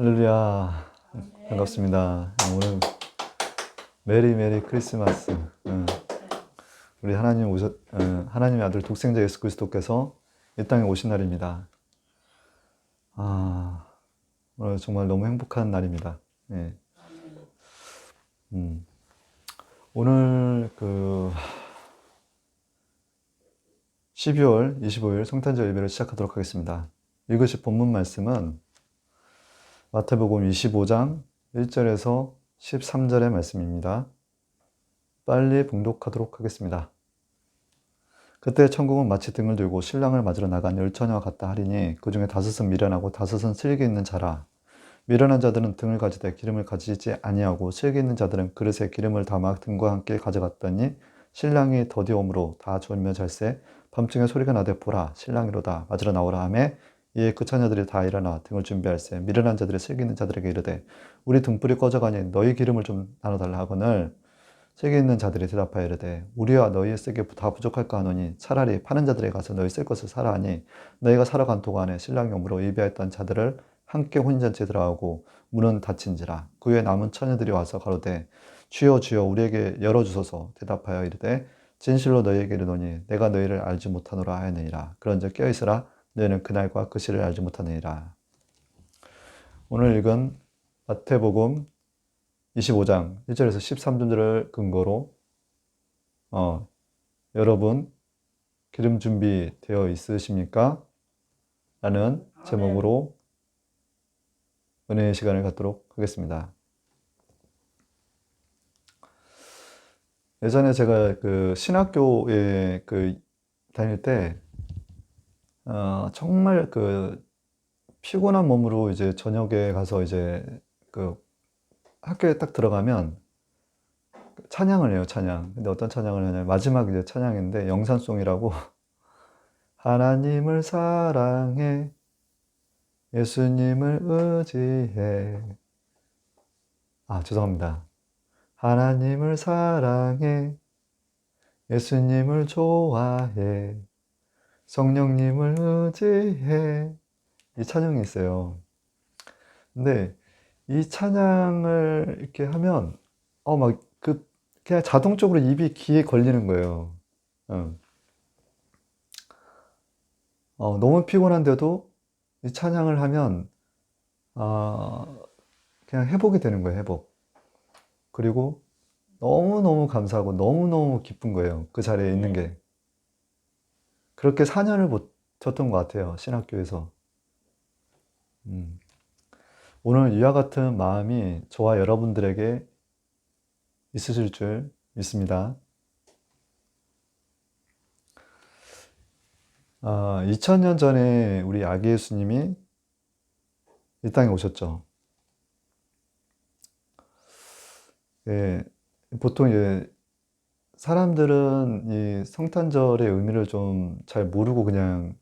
할렐루야. 반갑습니다. 오늘 메리 크리스마스. 우리 하나님의 아들 독생자 예수 그리스도께서 이 땅에 오신 날입니다. 오늘 정말 너무 행복한 날입니다. 예. 오늘 12월 25일 성탄절 예배를 시작하도록 하겠습니다. 읽으실 본문 말씀은 마태복음 25장 1절에서 13절의 말씀입니다. 빨리 봉독하도록 하겠습니다. 그때 천국은 마치 등을 들고 신랑을 맞으러 나간 열 처녀와 같다 하리니 그 중에 다섯은 미련하고 다섯은 슬기 있는 자라. 미련한 자들은 등을 가지되 기름을 가지지 아니하고 슬기 있는 자들은 그릇에 기름을 담아 등과 함께 가져갔더니 신랑이 더디오므로 다 졸며 잘세 밤중에 소리가 나되 보라 신랑이로다 맞으러 나오라 하매 이에 그 처녀들이 다 일어나 등을 준비할세 미련한 자들이 슬기 있는 자들에게 이르되 우리 등불이 꺼져가니 너희 기름을 좀 나눠달라 하거늘 슬기 있는 자들이 대답하여 이르되 우리와 너희의 쓰기에 다 부족할까 하노니 차라리 파는 자들에게 가서 너희 쓸 것을 사라 하니 너희가 사러 간 동안에 신랑이 오므로 예비하였던 자들을 함께 혼인잔치에 들어가고 문은 닫힌지라. 그 후에 남은 처녀들이 와서 가로되 주여 주여 우리에게 열어주소서. 대답하여 이르되 진실로 너희에게 이르노니 내가 너희를 알지 못하노라 하였느니라. 그런즉 깨어있으라 너희는 그날과 그 시를 알지 못하느니라. 오늘 읽은 마태복음 25장 1절에서 13절을 근거로 여러분 기름 준비되어 있으십니까? 라는 제목으로 은혜의 시간을 갖도록 하겠습니다. 예전에 제가 신학교에 다닐 때 정말 피곤한 몸으로 이제 저녁에 가서 이제 학교에 딱 들어가면 찬양을 해요, 찬양. 근데 어떤 찬양을 하냐면 마지막 이제 찬양인데 영산송이라고 하나님을 사랑해 예수님을 의지해. 죄송합니다. 하나님을 사랑해 예수님을 좋아해 성령님을 의지해. 이 찬양이 있어요. 근데 이 찬양을 이렇게 하면 그냥 자동적으로 입이 귀에 걸리는 거예요. 너무 피곤한데도 이 찬양을 하면 그냥 회복이 되는 거예요, 회복. 그리고 너무너무 감사하고 너무너무 기쁜 거예요, 그 자리에 있는 게. 그렇게 4년을 버텼던 것 같아요, 신학교에서. 오늘 이와 같은 마음이 저와 여러분들에게 있으실 줄 믿습니다. 2000년 전에 우리 아기 예수님이 이 땅에 오셨죠. 예, 보통 사람들은 이 성탄절의 의미를 좀 잘 모르고 그냥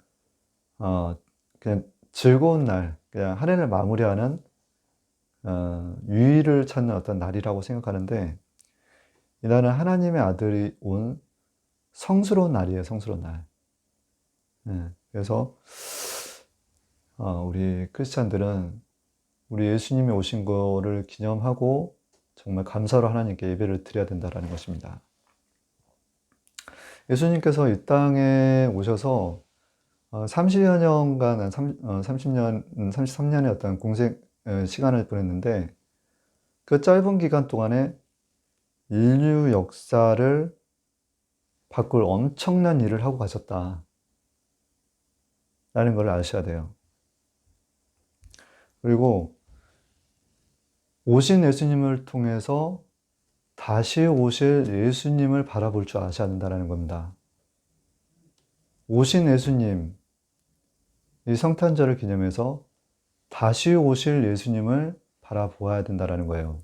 즐거운 날, 그냥 한 해를 마무리하는 유의를 찾는 어떤 날이라고 생각하는데 이날은 하나님의 아들이 온 성스러운 날이에요, 성스러운 날. 그래서 우리 크리스찬들은 우리 예수님이 오신 거를 기념하고 정말 감사로 하나님께 예배를 드려야 된다는 것입니다. 예수님께서 이 땅에 오셔서 30여 년간, 33년의 어떤 공생 시간을 보냈는데 그 짧은 기간 동안에 인류 역사를 바꿀 엄청난 일을 하고 가셨다 라는 걸 아셔야 돼요. 그리고 오신 예수님을 통해서 다시 오실 예수님을 바라볼 줄 아셔야 된다는 겁니다. 오신 예수님, 이 성탄절을 기념해서 다시 오실 예수님을 바라보아야 된다는 거예요.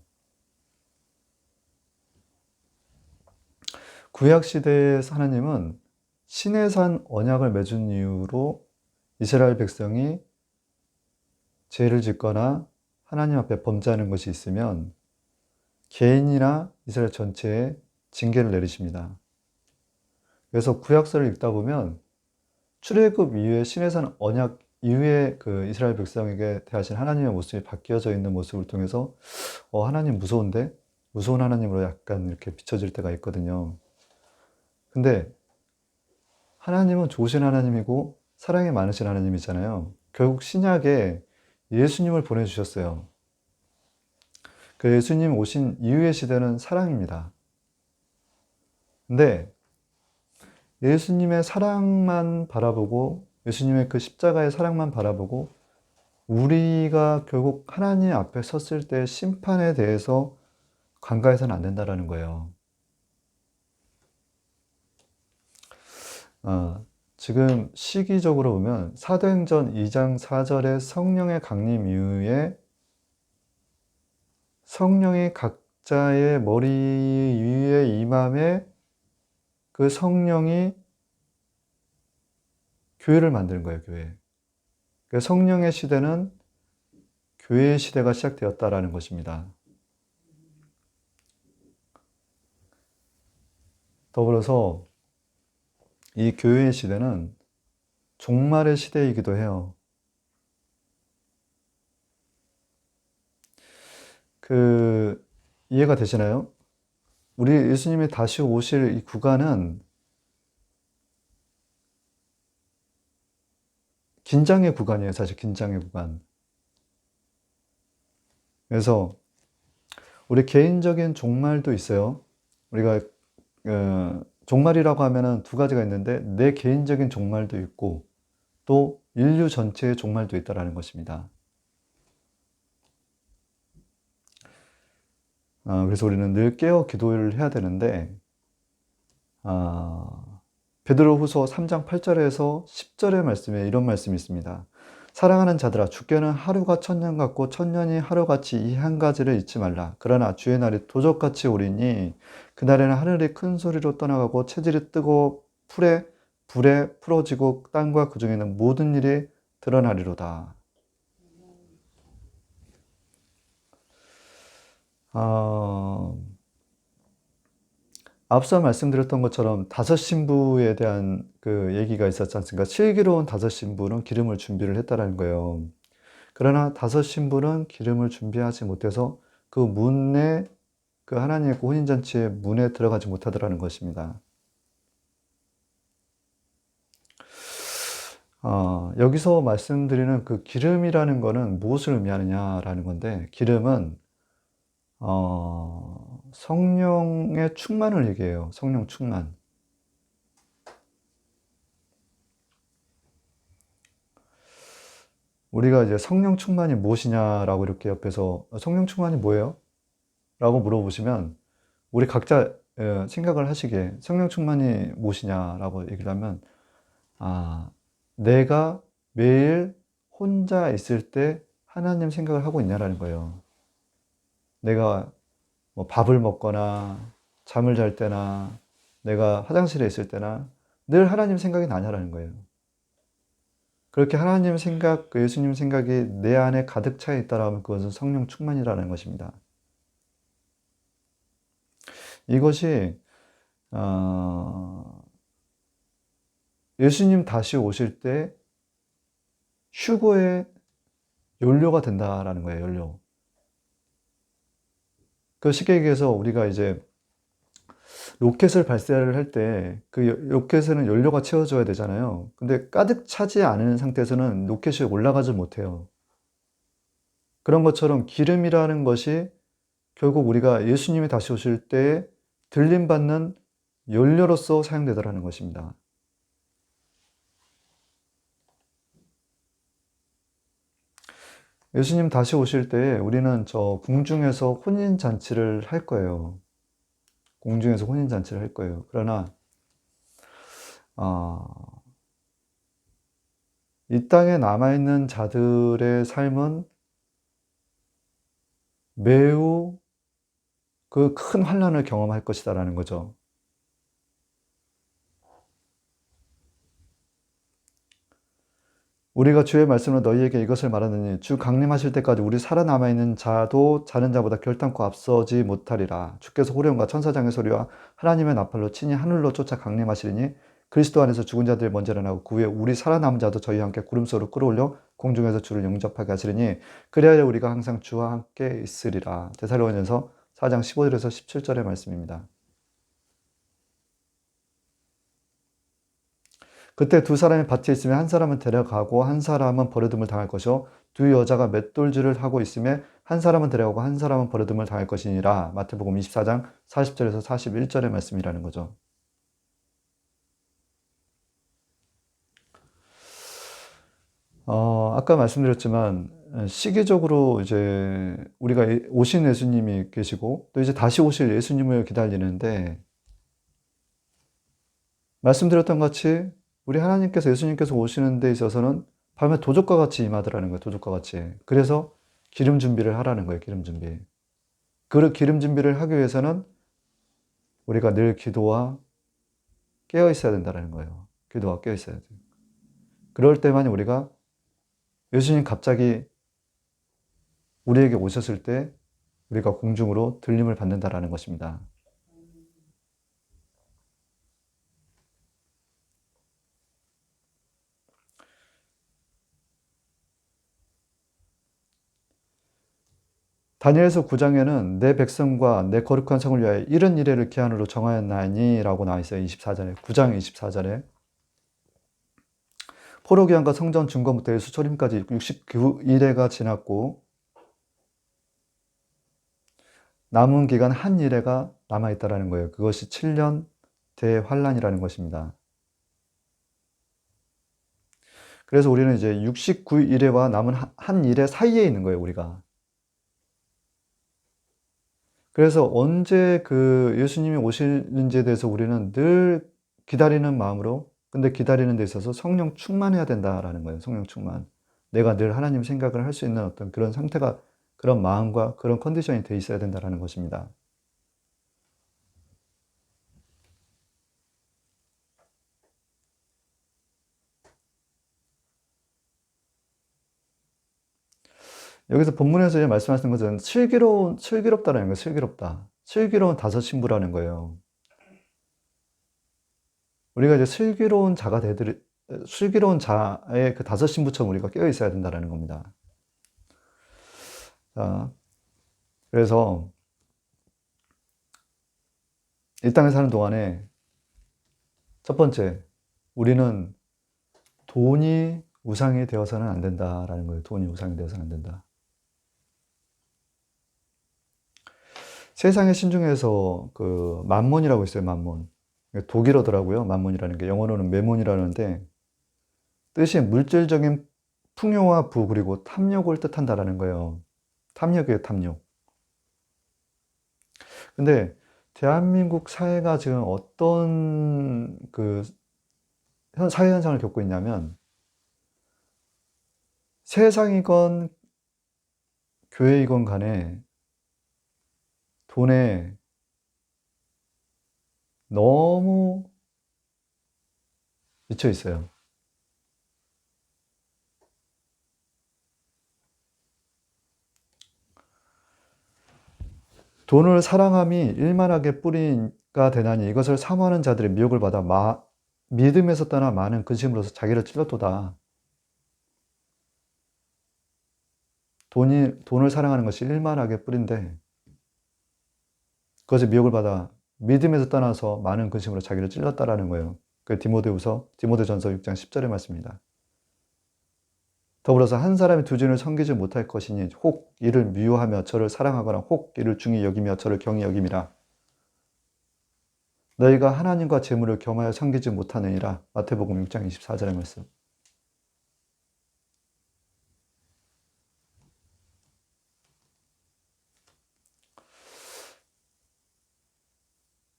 구약시대의 하나님은 시내산 언약을 맺은 이유로 이스라엘 백성이 죄를 짓거나 하나님 앞에 범죄하는 것이 있으면 개인이나 이스라엘 전체에 징계를 내리십니다. 그래서 구약서를 읽다 보면 출애굽 이후에 시내산 언약이 이후에 그 이스라엘 백성에게 대하신 하나님의 모습이 바뀌어져 있는 모습을 통해서 하나님 무서운데? 무서운 하나님으로 약간 이렇게 비춰질 때가 있거든요. 근데 하나님은 좋으신 하나님이고 사랑이 많으신 하나님이잖아요. 결국 신약에 예수님을 보내주셨어요. 그 예수님 오신 이후의 시대는 사랑입니다. 근데 예수님의 사랑만 바라보고 예수님의 그 십자가의 사랑만 바라보고 우리가 결국 하나님 앞에 섰을 때 심판에 대해서 간과해서는 안 된다는 거예요. 지금 시기적으로 보면 사도행전 2장 4절의 성령의 강림 이후에 성령이 각자의 머리 위에 임함에 그 성령이 교회를 만드는 거예요, 교회. 그 성령의 시대는 교회의 시대가 시작되었다라는 것입니다. 더불어서 이 교회의 시대는 종말의 시대이기도 해요. 이해가 되시나요? 우리 예수님이 다시 오실 이 구간은 긴장의 구간이에요, 사실 긴장의 구간. 그래서 우리 개인적인 종말도 있어요. 우리가 종말이라고 하면은 두 가지가 있는데 내 개인적인 종말도 있고 또 인류 전체의 종말도 있다라는 것입니다. 그래서 우리는 늘 깨어 기도를 해야 되는데 베드로후서 3장 8절에서 10절의 말씀에 이런 말씀이 있습니다. 사랑하는 자들아, 주께는 하루가 천년 같고 천년이 하루같이 이 한 가지를 잊지 말라. 그러나 주의 날이 도적같이 오리니 그날에는 하늘이 큰 소리로 떠나가고 체질이 뜨고 불에 풀어지고 땅과 그 중에 있는 모든 일이 드러나리로다. 앞서 말씀드렸던 것처럼 다섯 신부에 대한 그 얘기가 있었지 않습니까? 슬기로운 다섯 신부는 기름을 준비를 했다라는 거예요. 그러나 다섯 신부는 기름을 준비하지 못해서 그 문에, 그 하나님의 그 혼인잔치의 문에 들어가지 못하더라는 것입니다. 여기서 말씀드리는 그 기름이라는 거는 무엇을 의미하느냐라는 건데, 기름은 성령의 충만을 얘기해요. 성령 충만. 우리가 이제 성령 충만이 무엇이냐라고 이렇게 옆에서 성령 충만이 뭐예요? 라고 물어보시면 우리 각자 생각을 하시기에 성령 충만이 무엇이냐라고 얘기를 하면 내가 매일 혼자 있을 때 하나님 생각을 하고 있냐라는 거예요. 내가 뭐 밥을 먹거나 잠을 잘 때나 내가 화장실에 있을 때나 늘 하나님 생각이 나냐라는 거예요. 그렇게 하나님 생각, 그 예수님 생각이 내 안에 가득 차 있다라면 그것은 성령 충만이라는 것입니다. 이것이 예수님 다시 오실 때 휴거의 연료가 된다라는 거예요, 연료. 그 쉽게 얘기해서 우리가 이제 로켓을 발사를 할 때 그 로켓에는 연료가 채워져야 되잖아요. 근데 가득 차지 않은 상태에서는 로켓이 올라가지 못해요. 그런 것처럼 기름이라는 것이 결국 우리가 예수님이 다시 오실 때 들림받는 연료로서 사용되더라는 것입니다. 예수님 다시 오실 때 우리는 저 궁중에서 혼인잔치를 할 거예요. 공중에서 혼인잔치를 할 거예요. 그러나 이 땅에 남아있는 자들의 삶은 매우 그 큰 환난을 경험할 것이다라는 거죠. 우리가 주의 말씀으로 너희에게 이것을 말하느니 주 강림하실 때까지 우리 살아남아 있는 자도 자는 자보다 결단코 앞서지 못하리라. 주께서 호련과 천사장의 소리와 하나님의 나팔로 친히 하늘로 쫓아 강림하시리니 그리스도 안에서 죽은 자들이 먼저 일어나고 그 후에 우리 살아남은 자도 저희와 함께 구름 속으로 끌어올려 공중에서 주를 영접하게 하시리니 그리하여 우리가 항상 주와 함께 있으리라. 데살로니가서 4장 15절에서 17절의 말씀입니다. 그때 두 사람이 밭에 있으면 한 사람은 데려가고 한 사람은 버려둠을 당할 것이요 두 여자가 맷돌질을 하고 있으며 한 사람은 데려가고 한 사람은 버려둠을 당할 것이니라. 마태복음 24장 40절에서 41절의 말씀이라는 거죠. 아까 말씀드렸지만 시기적으로 이제 우리가 오신 예수님이 계시고 또 이제 다시 오실 예수님을 기다리는데 말씀드렸던 것 같이 우리 하나님께서 예수님께서 오시는 데 있어서는 밤에 도적과 같이 임하더라는 거예요. 도적과 같이. 그래서 기름 준비를 하라는 거예요. 기름 준비. 그 기름 준비를 하기 위해서는 우리가 늘 기도와 깨어 있어야 된다는 거예요. 기도와 깨어 있어야 돼요. 그럴 때만 우리가 예수님 갑자기 우리에게 오셨을 때 우리가 공중으로 들림을 받는다라는 것입니다. 다니엘서 9장에는 내 백성과 내 거룩한 성을 위하여 이런 이래를 기한으로 정하였나니 라고 나와 있어요. 24절에 9장 24절에 포로 기한과 성전 준건부터 예수 초림까지 69일회가 지났고 남은 기간 한 일회가 남아있다라는 거예요. 그것이 7년 대환란이라는 것입니다. 그래서 우리는 이제 69일회와 남은 한 일회 사이에 있는 거예요, 우리가. 그래서 언제 그 예수님이 오시는지에 대해서 우리는 늘 기다리는 마음으로, 근데 기다리는 데 있어서 성령 충만해야 된다라는 거예요. 성령 충만. 내가 늘 하나님 생각을 할 수 있는 어떤 그런 상태가, 그런 마음과 그런 컨디션이 돼 있어야 된다라는 것입니다. 여기서 본문에서 이제 말씀하시는 것은 슬기롭다라는 거예요. 슬기롭다. 슬기로운 다섯 신부라는 거예요. 우리가 이제 슬기로운 자의 그 다섯 신부처럼 우리가 깨어 있어야 된다는 겁니다. 자, 그래서 이 땅에 사는 동안에 첫 번째, 우리는 돈이 우상이 되어서는 안 된다라는 거예요. 돈이 우상이 되어서는 안 된다. 세상의 신 중에서 그 만몬이라고 있어요. 만몬. 독일어더라고요. 만몬이라는 게 영어로는 메몬이라는데 뜻이 물질적인 풍요와 부 그리고 탐욕을 뜻한다라는 거예요. 탐욕이에요, 탐욕. 근데 대한민국 사회가 지금 어떤 그 사회 현상을 겪고 있냐면 세상이건 교회이건 간에 돈에 너무 미쳐 있어요. 돈을 사랑함이 일만하게 뿌리가 되나니 이것을 사모하는 자들의 미혹을 받아 믿음에서 떠나 많은 근심으로서 자기를 찔렀도다. 돈을 사랑하는 것이 일만하게 뿌린데 그것에 미혹을 받아 믿음에서 떠나서 많은 근심으로 자기를 찔렀다라는 거예요. 그 디모데전서 6장 10절의 말씀입니다. 더불어서 한 사람이 두 주인을 섬기지 못할 것이니 혹 이를 미워하며 저를 사랑하거나 혹 이를 중히 여기며 저를 경히 여김이라. 너희가 하나님과 재물을 겸하여 섬기지 못하느니라. 마태복음 6장 24절의 말씀.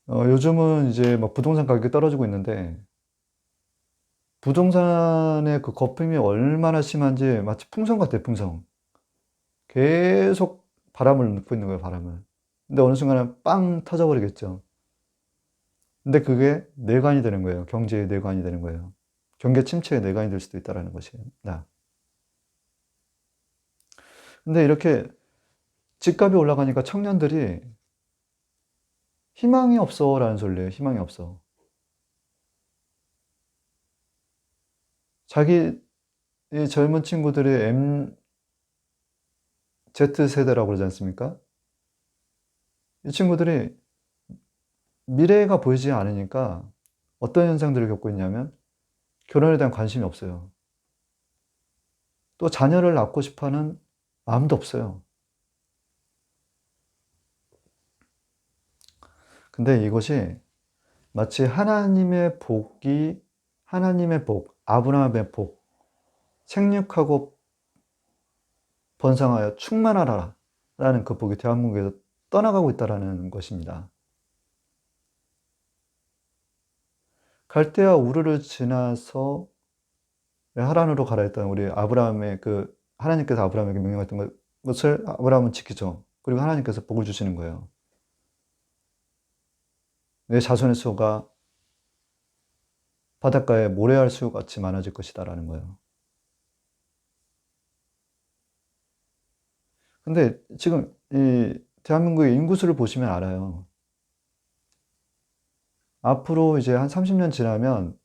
요즘은 이제 막 부동산 가격이 떨어지고 있는데 부동산의 그 거품이 얼마나 심한지 마치 풍선 같아요, 풍선. 계속 바람을 넣고 있는 거예요, 바람을. 근데 어느 순간에 빵 터져버리겠죠. 근데 그게 뇌관이 되는 거예요. 경제의 뇌관이 되는 거예요. 경계 침체의 뇌관이 될 수도 있다는 것입니다. 근데 이렇게 집값이 올라가니까 청년들이 희망이 없어라는 소리예요. 희망이 없어. 자기 이 젊은 친구들이 Z세대라고 그러지 않습니까? 이 친구들이 미래가 보이지 않으니까 어떤 현상들을 겪고 있냐면 결혼에 대한 관심이 없어요. 또 자녀를 낳고 싶어 하는 마음도 없어요. 근데 이것이 마치 하나님의 복, 아브라함의 복, 생육하고 번성하여 충만하라 라는 그 복이 대한민국에서 떠나가고 있다는 것입니다. 갈대아 우르를 지나서 하란으로 가라 했던 우리 아브라함의 하나님께서 아브라함에게 명령했던 것을 아브라함은 지키죠. 그리고 하나님께서 복을 주시는 거예요. 내 자손의 수가 바닷가에 모래알 수같이 많아질 것이다라는 거예요. 근데 지금 이 대한민국의 인구수를 보시면 알아요. 앞으로 이제 한 30년 지나면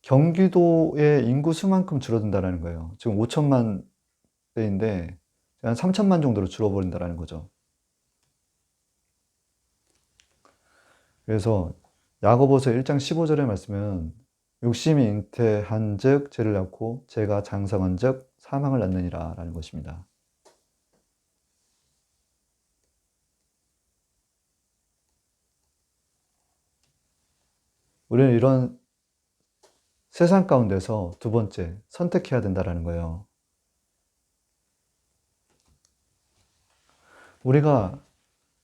경기도의 인구수만큼 줄어든다는 거예요. 지금 5천만 대인데 한 3천만 정도로 줄어버린다는 거죠. 그래서 야고보서 1장 15절의 말씀은 욕심이 잉태한즉 죄를 낳고 죄가 장성한즉 사망을 낳느니라라는 것입니다. 우리는 이런 세상 가운데서 두 번째 선택해야 된다라는 거예요. 우리가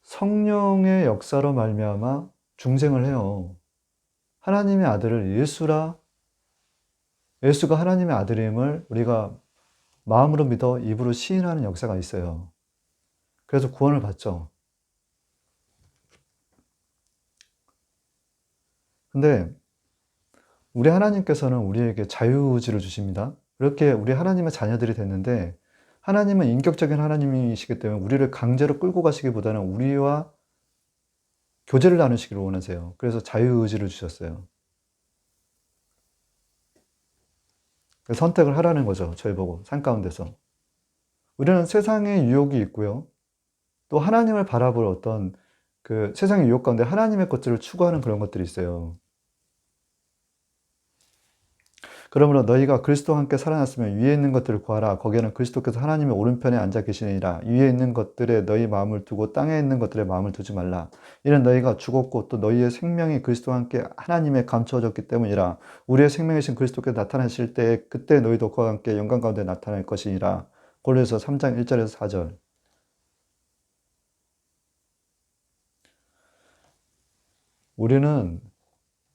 성령의 역사로 말미암아 중생을 해요. 하나님의 아들을 예수가 하나님의 아들임을 우리가 마음으로 믿어 입으로 시인하는 역사가 있어요. 그래서 구원을 받죠. 근데 우리 하나님께서는 우리에게 자유의지를 주십니다. 그렇게 우리 하나님의 자녀들이 됐는데 하나님은 인격적인 하나님이시기 때문에 우리를 강제로 끌고 가시기보다는 우리와 교제를 나누시기를 원하세요. 그래서 자유의지를 주셨어요. 선택을 하라는 거죠. 저희 보고 산 가운데서. 우리는 세상의 유혹이 있고요. 또 하나님을 바라볼 어떤 세상의 유혹 가운데 하나님의 것들을 추구하는 그런 것들이 있어요. 그러므로 너희가 그리스도와 함께 살아났으면 위에 있는 것들을 구하라. 거기에는 그리스도께서 하나님의 오른편에 앉아 계시느니라. 위에 있는 것들에 너희 마음을 두고 땅에 있는 것들에 마음을 두지 말라. 이는 너희가 죽었고 또 너희의 생명이 그리스도와 함께 하나님에 감추어졌기 때문이라. 우리의 생명이신 그리스도께서 나타나실 때에 그때 너희도 그와 함께 영광 가운데 나타날 것이니라. 골로새서 3장 1절에서 4절. 우리는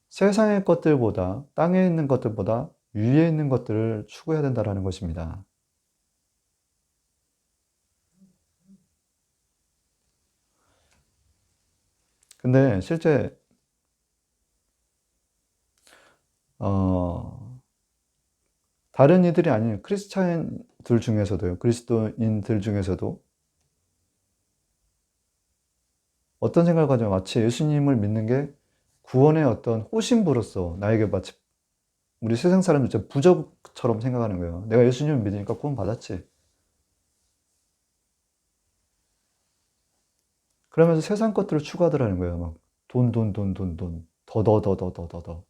세상의 것들보다 땅에 있는 것들보다 위에 있는 것들을 추구해야 된다는 것입니다. 근데 실제 다른 이들이 아닌 크리스찬들 중에서도요, 그리스도인들 중에서도 어떤 생각을 가지면 마치 예수님을 믿는 게 구원의 어떤 호신부로서 나에게 마치 우리 세상 사람들 진짜 부적처럼 생각하는 거예요. 내가 예수님을 믿으니까 구원 받았지. 그러면서 세상 것들을 추구하더라는 거예요. 막 돈, 돈, 돈, 돈, 돈, 더.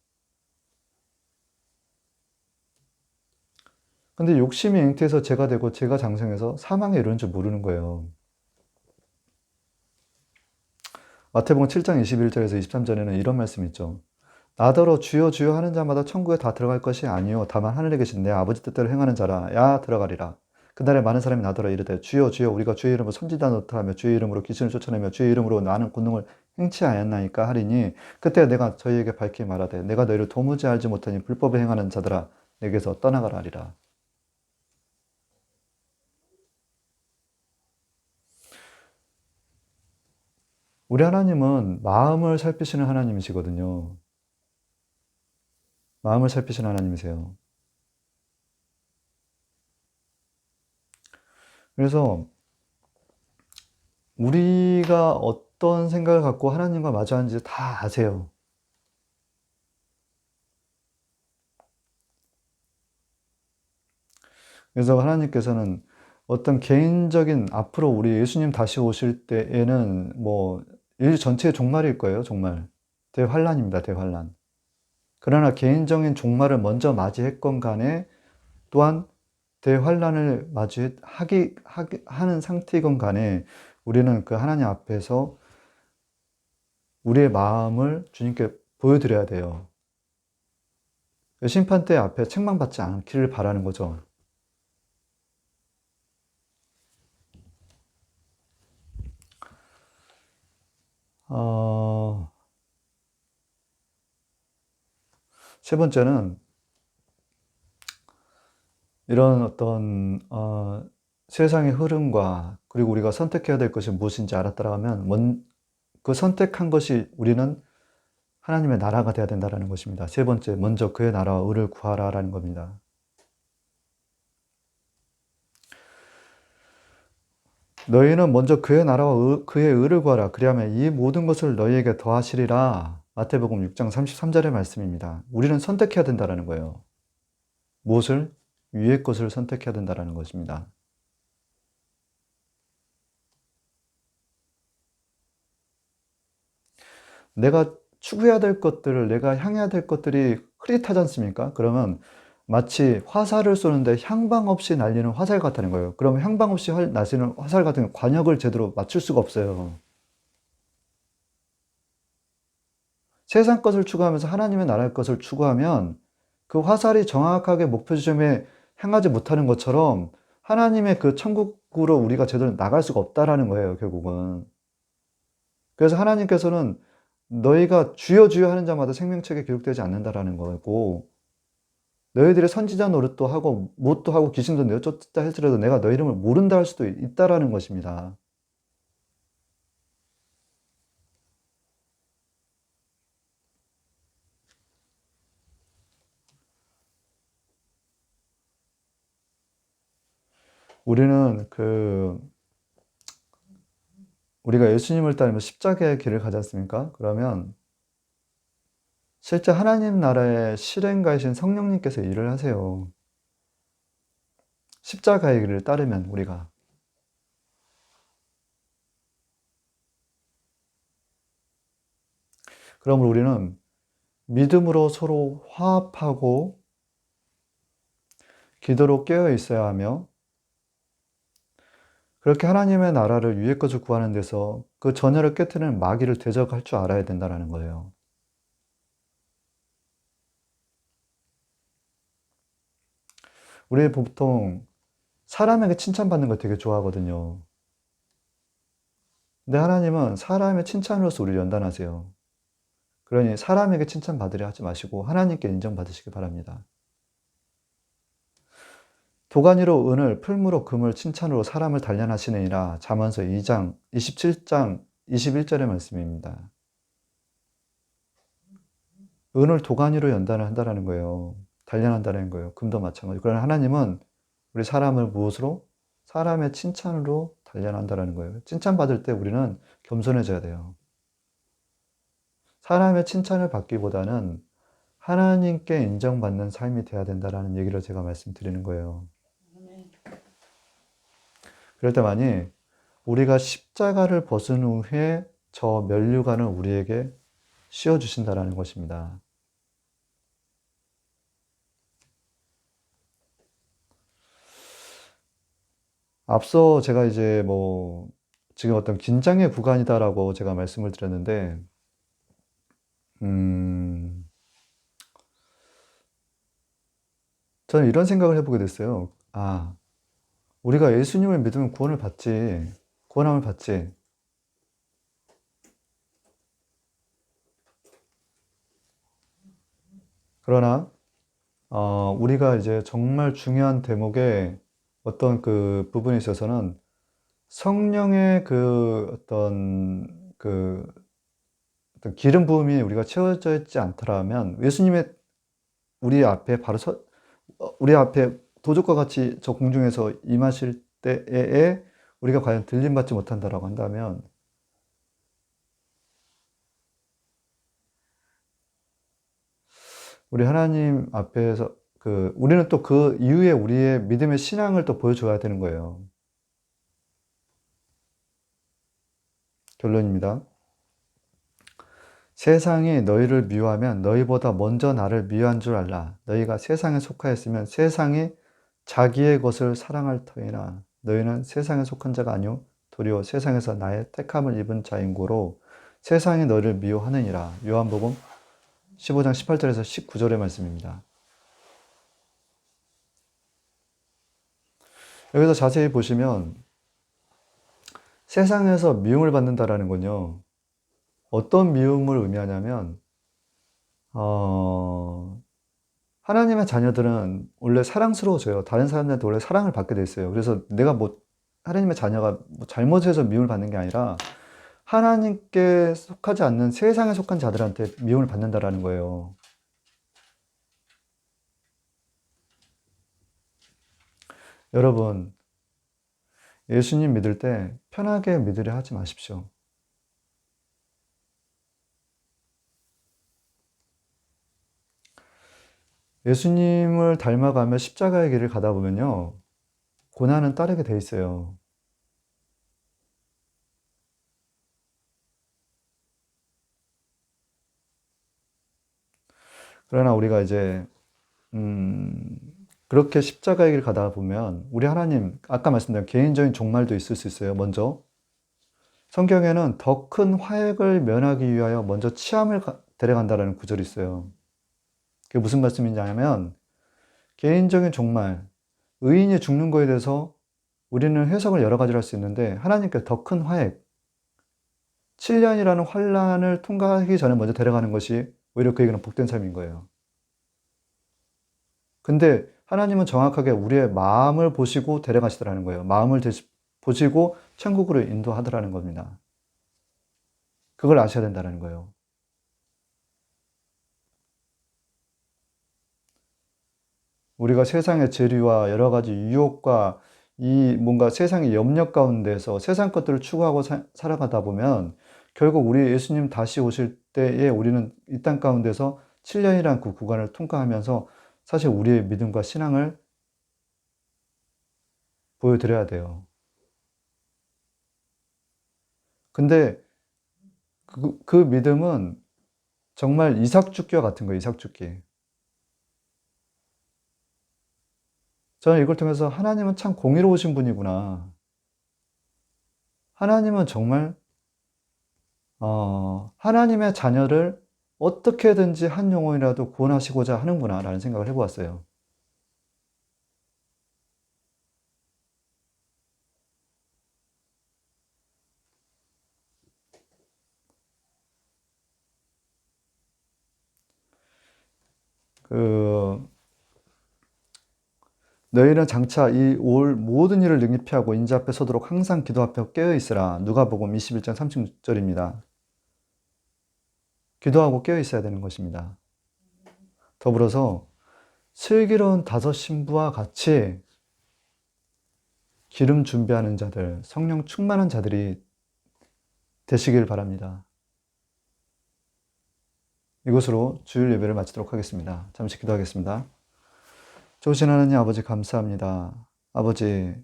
근데 욕심이 잉태해서 죄가 되고 죄가 장성해서 사망에 이르는 줄 모르는 거예요. 마태복음 7장 21절에서 23절에는 이런 말씀이 있죠. 나더러 주여 주여 하는 자마다 천국에 다 들어갈 것이 아니요 다만 하늘에 계신 내 아버지 뜻대로 행하는 자라 야 들어가리라. 그날에 많은 사람이 나더러 이르되 주여 주여 우리가 주의 이름으로 선지자 노릇하며 주의 이름으로 귀신을 쫓아내며 주의 이름으로 많은 권능을 행치 하였나이까 하리니 그때 내가 저희에게 밝히 말하되 내가 너희를 도무지 알지 못하니 불법에 행하는 자들아 내게서 떠나가라 하리라. 우리 하나님은 마음을 살피시는 하나님이시거든요. 마음을 살피시는 하나님이세요. 그래서 우리가 어떤 생각을 갖고 하나님과 마주하는지 다 아세요. 그래서 하나님께서는 어떤 개인적인 앞으로 우리 예수님 다시 오실 때에는 뭐 일 전체의 종말일 거예요, 정말. 대환란입니다, 대환란. 그러나 개인적인 종말을 먼저 맞이했건 간에 또한 대환란을 하는 상태이건 간에 우리는 그 하나님 앞에서 우리의 마음을 주님께 보여드려야 돼요. 심판대 앞에 책망받지 않기를 바라는 거죠. 세 번째는 이런 어떤 세상의 흐름과 그리고 우리가 선택해야 될 것이 무엇인지 알았더라 하면 그 선택한 것이 우리는 하나님의 나라가 되어야 된다는 것입니다. 세 번째, 먼저 그의 나라와 의를 구하라라는 겁니다. 너희는 먼저 그의 나라와 그의 의를 구하라. 그리하면 이 모든 것을 너희에게 더하시리라. 마태복음 6장 33절의 말씀입니다. 우리는 선택해야 된다는 거예요. 무엇을? 위의 것을 선택해야 된다는 것입니다. 내가 추구해야 될 것들을, 내가 향해야 될 것들이 흐릿하지 않습니까? 그러면 마치 화살을 쏘는데 향방 없이 날리는 화살 같다는 거예요. 그러면 향방 없이 날리는 화살 같은 관역을 제대로 맞출 수가 없어요. 세상 것을 추구하면서 하나님의 나라의 것을 추구하면 그 화살이 정확하게 목표 지점에 향하지 못하는 것처럼 하나님의 그 천국으로 우리가 제대로 나갈 수가 없다라는 거예요, 결국은. 그래서 하나님께서는 너희가 주여 주여 하는 자마다 생명책에 기록되지 않는다라는 거고, 너희들이 선지자 노릇도 하고 못도 하고 귀신도 내쫓다 할지라도 내가 너희 이름을 모른다 할 수도 있다라는 것입니다. 우리는 우리가 예수님을 따르면 십자가의 길을 가지 않습니까? 그러면 실제 하나님 나라의 실행가이신 성령님께서 일을 하세요. 십자가의 길을 따르면 우리가. 그러므로 우리는 믿음으로 서로 화합하고 기도로 깨어 있어야 하며 그렇게 하나님의 나라를 위의 것을 구하는 데서 그 전열을 깨트리는 마귀를 대적할 줄 알아야 된다는 거예요. 우리 보통 사람에게 칭찬받는 걸 되게 좋아하거든요. 근데 하나님은 사람의 칭찬으로서 우리를 연단하세요. 그러니 사람에게 칭찬받으려 하지 마시고 하나님께 인정받으시기 바랍니다. 도가니로 은을, 풀무로 금을, 칭찬으로 사람을 단련하시느니라. 잠언서 2장 27장 21절의 말씀입니다. 은을 도가니로 연단을 한다는 거예요. 단련한다는 거예요. 금도 마찬가지고. 그러나 하나님은 우리 사람을 무엇으로? 사람의 칭찬으로 단련한다는 거예요. 칭찬받을 때 우리는 겸손해져야 돼요. 사람의 칭찬을 받기보다는 하나님께 인정받는 삶이 돼야 된다는 얘기를 제가 말씀드리는 거예요. 그럴 때만이 우리가 십자가를 벗은 후에 저 면류관을 우리에게 씌워주신다는 것입니다. 앞서 제가 이제 지금 어떤 긴장의 구간이다라고 제가 말씀을 드렸는데, 저는 이런 생각을 해보게 됐어요. 우리가 예수님을 믿으면 구원을 받지, 구원함을 받지. 그러나, 우리가 이제 정말 중요한 대목에 어떤 그 부분에 있어서는 성령의 어떤 기름 부음이 우리가 채워져 있지 않더라면 예수님의 우리 앞에 우리 앞에 도적과 같이 저 공중에서 임하실 때에 우리가 과연 들림받지 못한다라고 한다면 우리 하나님 앞에서 우리는 또 그 이후에 우리의 믿음의 신앙을 또 보여줘야 되는 거예요. 결론입니다. 세상이 너희를 미워하면 너희보다 먼저 나를 미워한 줄 알라. 너희가 세상에 속하였으면 세상이 자기의 것을 사랑할 터이나 너희는 세상에 속한 자가 아니요 도리어 세상에서 나의 택함을 입은 자인고로 세상이 너를 미워하느니라. 요한복음 15장 18절에서 19절의 말씀입니다. 여기서 자세히 보시면 세상에서 미움을 받는다라는 건요. 어떤 미움을 의미하냐면 하나님의 자녀들은 원래 사랑스러워져요. 다른 사람들한테 원래 사랑을 받게 돼 있어요. 그래서 내가 하나님의 자녀가 잘못해서 미움을 받는 게 아니라 하나님께 속하지 않는 세상에 속한 자들한테 미움을 받는다라는 거예요. 여러분, 예수님 믿을 때 편하게 믿으려 하지 마십시오. 예수님을 닮아가며 십자가의 길을 가다 보면요. 고난은 따르게 돼 있어요. 그러나 우리가 이제 그렇게 십자가의 길을 가다 보면 우리 하나님, 아까 말씀드린 개인적인 종말도 있을 수 있어요. 먼저 성경에는 더 큰 화액을 면하기 위하여 먼저 치함을 데려간다라는 구절이 있어요. 그게 무슨 말씀이냐면 개인적인 종말, 의인이 죽는 거에 대해서 우리는 해석을 여러 가지로 할 수 있는데 하나님께 더 큰 화액, 7년이라는 환란을 통과하기 전에 먼저 데려가는 것이 오히려 그에게는 복된 삶인 거예요. 근데 하나님은 정확하게 우리의 마음을 보시고 데려가시더라는 거예요. 마음을 보시고 천국으로 인도하더라는 겁니다. 그걸 아셔야 된다는 거예요. 우리가 세상의 재류와 여러 가지 유혹과 이 뭔가 세상의 염려 가운데서 세상 것들을 추구하고 살아가다 보면 결국 우리 예수님 다시 오실 때에 우리는 이 땅 가운데서 7년이란 그 구간을 통과하면서 사실 우리의 믿음과 신앙을 보여드려야 돼요. 근데 그 믿음은 정말 이삭죽기와 같은 거예요, 이삭죽기. 저는 이걸 통해서 하나님은 참 공의로우신 분이구나. 하나님은 정말 하나님의 자녀를 어떻게든지 한 영혼이라도 구원하시고자 하는구나 라는 생각을 해보았어요. 너희는 장차 이 올 모든 일을 능히 피하고 인자 앞에 서도록 항상 기도 앞에 깨어 있으라. 누가복음 21장 36절입니다. 기도하고 깨어 있어야 되는 것입니다. 더불어서 슬기로운 5 신부와 같이 기름 준비하는 자들, 성령 충만한 자들이 되시길 바랍니다. 이것으로 주일 예배를 마치도록 하겠습니다. 잠시 기도하겠습니다. 좋으신 하나님 아버지 감사합니다. 아버지,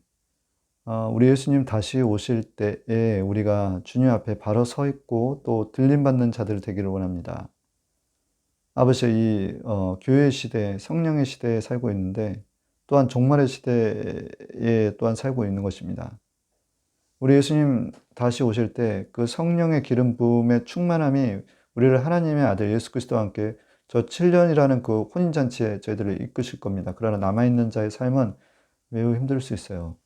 우리 예수님 다시 오실 때에 우리가 주님 앞에 바로 서 있고 또 들림받는 자들 되기를 원합니다. 아버지, 이 교회의 시대, 성령의 시대에 살고 있는데 또한 종말의 시대에 또한 살고 있는 것입니다. 우리 예수님 다시 오실 때 그 성령의 기름 부음의 충만함이 우리를 하나님의 아들 예수 그리스도와 함께 저 7년이라는 그 혼인잔치에 저희들을 이끄실 겁니다. 그러나 남아있는 자의 삶은 매우 힘들 수 있어요.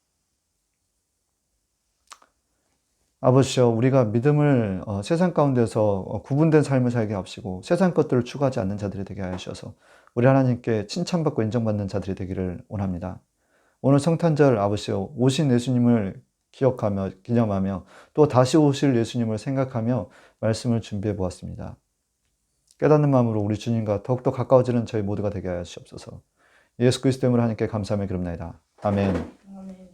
아버지여, 우리가 믿음을 세상 가운데서 구분된 삶을 살게 하시고 세상 것들을 추구하지 않는 자들이 되게 하셔서 우리 하나님께 칭찬받고 인정받는 자들이 되기를 원합니다. 오늘 성탄절 아버지여, 오신 예수님을 기억하며 기념하며 또 다시 오실 예수님을 생각하며 말씀을 준비해 보았습니다. 깨닫는 마음으로 우리 주님과 더욱더 가까워지는 저희 모두가 되게 하시옵소서. 예수 그리스도 이름으로 하나님께 감사하며 기도합니다. 아멘.